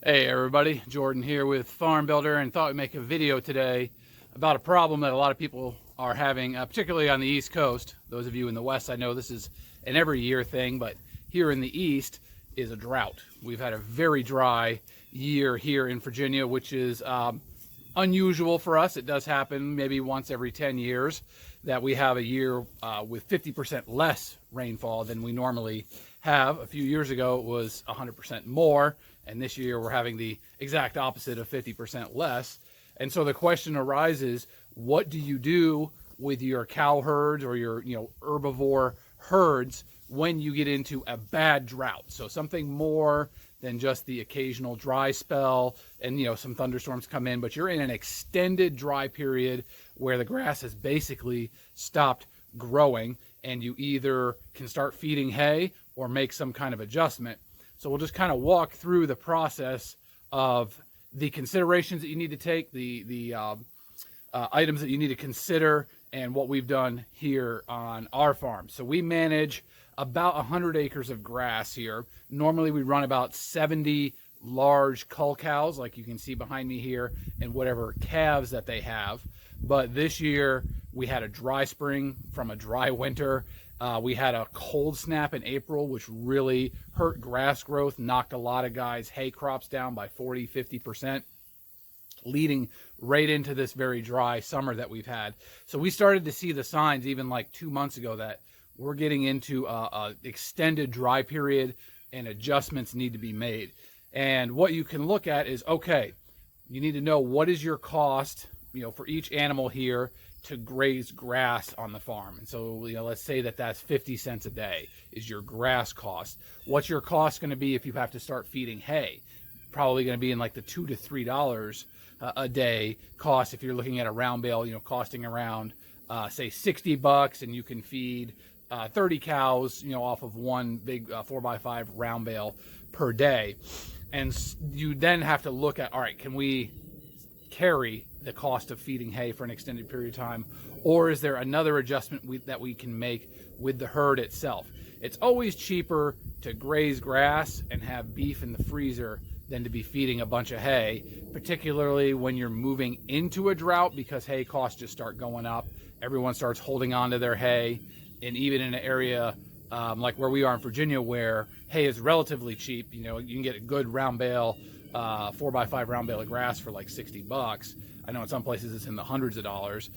Hey everybody, Jordan here with Farm Builder, and thought we'd make a video today about a problem that a lot of people are having, particularly on the East Coast. Those of you in the West, I know this is an every year thing, but here in the East is a drought. We've had a very dry year here in Virginia, which is unusual for us. It does happen maybe once every 10 years that we have a year with 50% less rainfall than we normally have. A few years ago it was 100% more, and this year we're having the exact opposite of 50% less. And so the question arises, what do you do with your cow herds or your herbivore herds when you get into a bad drought? So something more than just the occasional dry spell and some thunderstorms come in, but you're in an extended dry period where the grass has basically stopped growing, and you either can start feeding hay or make some kind of adjustment. So we'll just kind of walk through the process of the considerations that you need to take, the items that you need to consider, and what we've done here on our farm. So we manage about 100 acres of grass here. Normally we run about 70 large cull cows, like you can see behind me here, and whatever calves that they have. But this year we had a dry spring from a dry winter. We had a cold snap in April, which really hurt grass growth, knocked a lot of guys' hay crops down by 40–50%, leading right into this very dry summer that we've had. So we started to see the signs even like 2 months ago that we're getting into a extended dry period and adjustments need to be made. And what you can look at is, okay, you need to know what is your cost, for each animal here to graze grass on the farm. And so, let's say that that's 50 cents a day is your grass cost. What's your cost going to be if you have to start feeding hay? Probably going to be in like the $2 to $3 a day cost if you're looking at a round bale, costing around, say $60, and you can feed 30 cows, off of one big 4x5 round bale per day. And you then have to look at, all right, can we carry the cost of feeding hay for an extended period of time, or is there another adjustment that we can make with the herd itself? It's always cheaper to graze grass and have beef in the freezer than to be feeding a bunch of hay, particularly when you're moving into a drought, because hay costs just start going up. Everyone starts holding on to their hay, and even in an area like where we are in Virginia, where hay is relatively cheap, you can get a good round bale, 4x5 round bale of grass for like $60. I know in some places it's in the hundreds of dollars.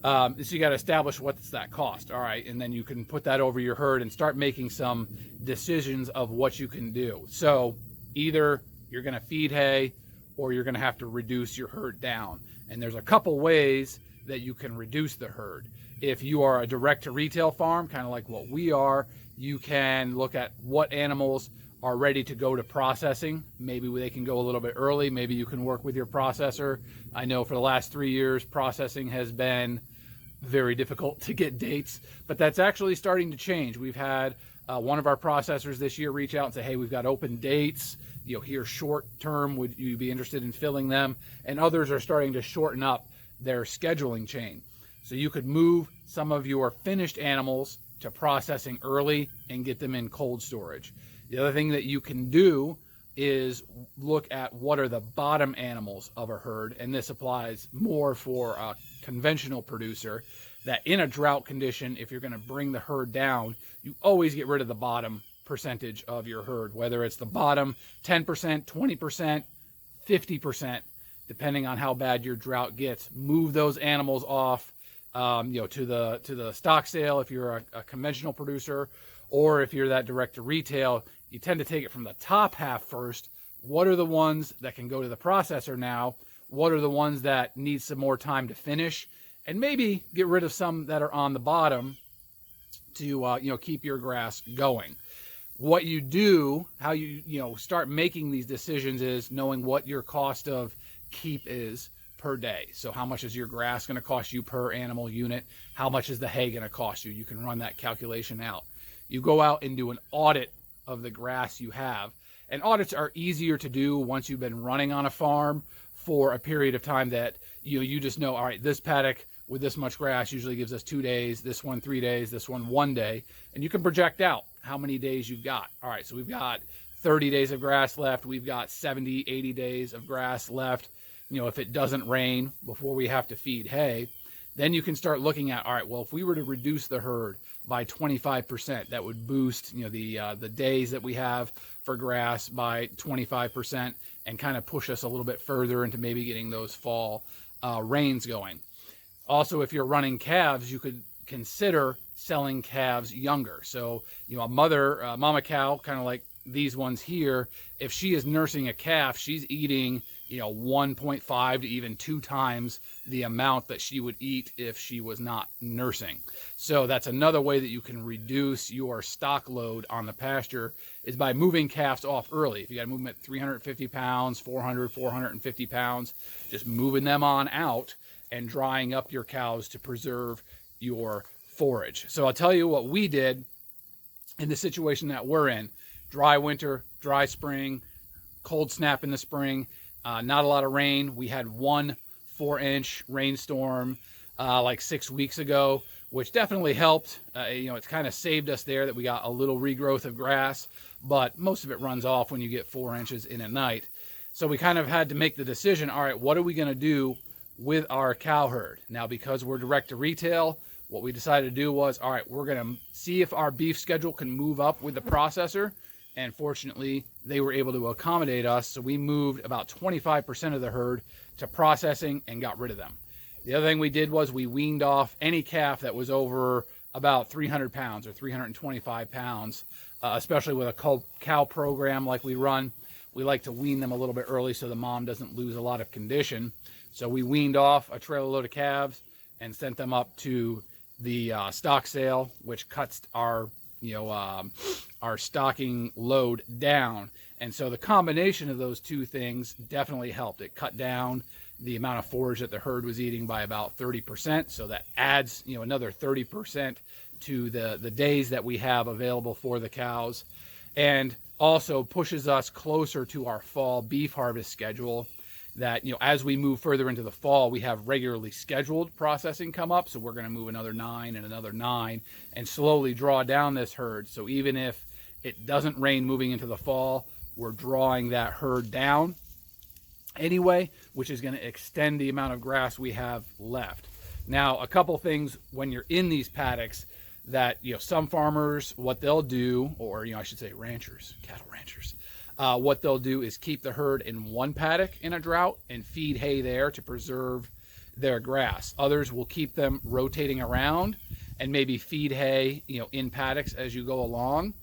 So you got to establish what's that cost. All right, and then you can put that over your herd and start making some decisions of what you can do. So either you're going to feed hay or you're going to have to reduce your herd down. And there's a couple ways that you can reduce the herd. If you are a direct to retail farm, kind of like what we are, you can look at what animals are ready to go to processing. Maybe they can go a little bit early. Maybe you can work with your processor. I know for the last 3 years, processing has been very difficult to get dates, but that's actually starting to change. We've had one of our processors this year reach out and say, hey, we've got open dates, here short term, would you be interested in filling them? And others are starting to shorten up their scheduling chain. So you could move some of your finished animals to processing early and get them in cold storage. The other thing that you can do is look at what are the bottom animals of a herd, and this applies more for a conventional producer, that in a drought condition, if you're going to bring the herd down, you always get rid of the bottom percentage of your herd, whether it's the bottom 10%, 20%, 50%, depending on how bad your drought gets. Move those animals off, to the stock sale if you're a conventional producer, or if you're that direct to retail, you tend to take it from the top half first. What are the ones that can go to the processor now? What are the ones that need some more time to finish? And maybe get rid of some that are on the bottom to keep your grass going. What you do, how you start making these decisions, is knowing what your cost of keep is per day. So how much is your grass going to cost you per animal unit? How much is the hay going to cost you? You can run that calculation out. You go out and do an audit of the grass you have. And audits are easier to do once you've been running on a farm for a period of time that you just know, all right, this paddock with this much grass usually gives us 2 days, this one 3 days, this one 1 day, and you can project out how many days you've got. All right, so we've got 30 days of grass left. We've got 70, 80 days of grass left. You know, if it doesn't rain before we have to feed hay, then you can start looking at, all right, well, if we were to reduce the herd by 25%, that would boost, you know, the days that we have for grass by 25% and kind of push us a little bit further into maybe getting those fall rains going. Also, if you're running calves, you could consider selling calves younger. So, you know, a mama cow, kind of like these ones here, if she is nursing a calf, she's eating, you know, 1.5 to even 2 times the amount that she would eat if she was not nursing. So that's another way that you can reduce your stock load on the pasture, is by moving calves off early. If you got to move them at 350 pounds, 400, 450 pounds, just moving them on out and drying up your cows to preserve your forage. So I'll tell you what we did in the situation that we're in. Dry winter, dry spring, cold snap in the spring, not a lot of rain. We had 1 4-inch rainstorm like 6 weeks ago, which definitely helped. You know, it's kind of saved us there that we got a little regrowth of grass, but most of it runs off when you get 4 inches in a night. So we kind of had to make the decision, all right, what are we going to do with our cow herd? Now, because we're direct to retail, what we decided to do was, all right, we're going to see if our beef schedule can move up with the processor. And fortunately, they were able to accommodate us. So we moved about 25% of the herd to processing and got rid of them. The other thing we did was we weaned off any calf that was over about 300 pounds or 325 pounds, especially with a Cull cow program like we run. We like to wean them a little bit early so the mom doesn't lose a lot of condition. So we weaned off a trailer load of calves and sent them up to the stock sale, which cuts our our stocking load down. And so the combination of those two things definitely helped. It cut down the amount of forage that the herd was eating by about 30%. So that adds, you know, another 30% to the days that we have available for the cows, and also pushes us closer to our fall beef harvest schedule. That, you know, as we move further into the fall, we have regularly scheduled processing come up. So we're going to move another 9 and another 9 and slowly draw down this herd. So even if it doesn't rain moving into the fall, we're drawing that herd down anyway, which is going to extend the amount of grass we have left. Now, a couple things when you're in these paddocks that, you know, some farmers, what they'll do, or, you know, I should say ranchers, cattle ranchers, what they'll do is keep the herd in one paddock in a drought and feed hay there to preserve their grass. Others will keep them rotating around and maybe feed hay, you know, in paddocks as you go along.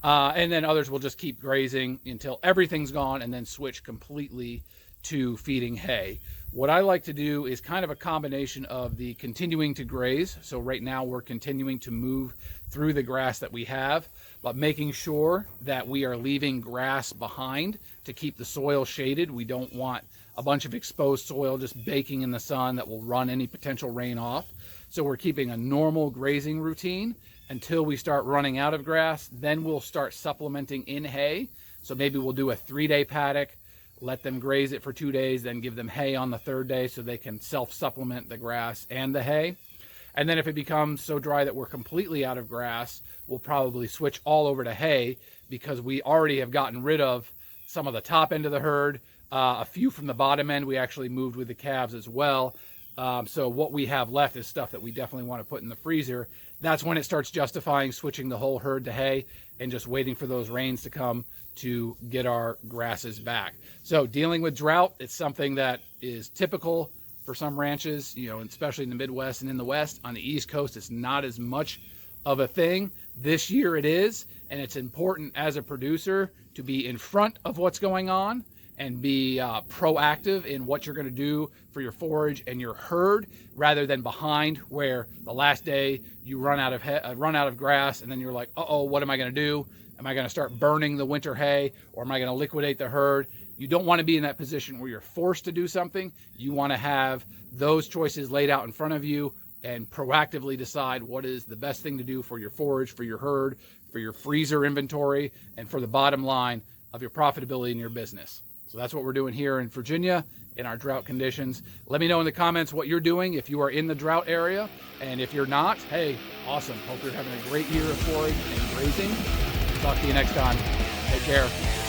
And then others will just keep grazing until everything's gone and then switch completely to feeding hay. What I like to do is kind of a combination of the continuing to graze. So right now we're continuing to move through the grass that we have, but making sure that we are leaving grass behind to keep the soil shaded. We don't want a bunch of exposed soil just baking in the sun that will run any potential rain off. So we're keeping a normal grazing routine until we start running out of grass. Then we'll start supplementing in hay. So maybe we'll do a 3-day paddock, let them graze it for 2 days, then give them hay on the 3rd day so they can self-supplement the grass and the hay. And then if it becomes so dry that we're completely out of grass, we'll probably switch all over to hay, because we already have gotten rid of some of the top end of the herd. A few from the bottom end we actually moved with the calves as well. So what we have left is stuff that we definitely want to put in the freezer. That's when it starts justifying switching the whole herd to hay and just waiting for those rains to come to get our grasses back. So dealing with drought, it's something that is typical for some ranches, you know, especially in the Midwest and in the West. On the East Coast, it's not as much of a thing. This year it is, and it's important as a producer to be in front of what's going on and be proactive in what you're going to do for your forage and your herd, rather than behind, where the last day you run out of grass and then you're like, uh-oh, what am I going to do? Am I going to start burning the winter hay, or am I going to liquidate the herd? You don't want to be in that position where you're forced to do something. You want to have those choices laid out in front of you and proactively decide what is the best thing to do for your forage, for your herd, for your freezer inventory, and for the bottom line of your profitability in your business. So that's what we're doing here in Virginia in our drought conditions. Let me know in the comments what you're doing if you are in the drought area. And if you're not, hey, awesome. Hope you're having a great year of forage and grazing. Talk to you next time. Take care.